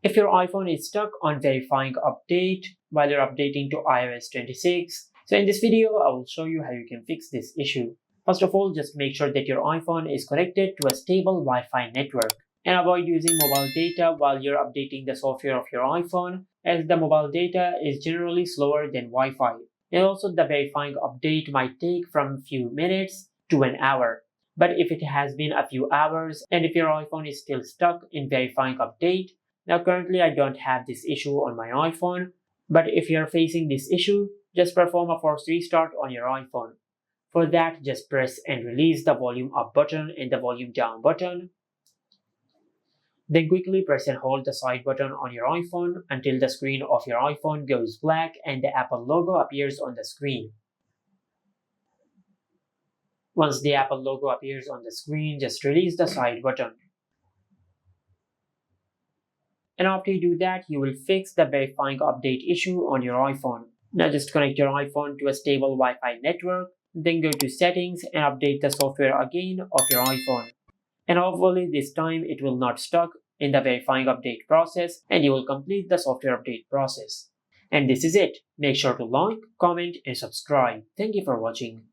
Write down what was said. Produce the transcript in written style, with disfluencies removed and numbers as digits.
If your iPhone is stuck on verifying update while you're updating to iOS 26, so in this video I will show you how you can fix this issue. First of all, just make sure that your iPhone is connected to a stable Wi-Fi network and avoid using mobile data while you're updating the software of your iPhone, as the mobile data is generally slower than Wi-Fi. And also the verifying update might take from a few minutes to an hour. But if it has been a few hours and if your iPhone is still stuck in verifying update, now currently I don't have this issue on my iPhone, but if you're facing this issue, just perform a forced restart on your iPhone. For that, just press and release the volume up button and the volume down button. Then quickly press and hold the side button on your iPhone until the screen of your iPhone goes black and the Apple logo appears on the screen. Once the Apple logo appears on the screen, just release the side button. And after you do that, you will fix the verifying update issue on your iPhone. Now just connect your iPhone to a stable Wi-Fi network, then go to settings and update the software again of your iPhone. And hopefully this time it will not stuck in the verifying update process and you will complete the software update process. And this is it. Make sure to like, comment and subscribe. Thank you for watching.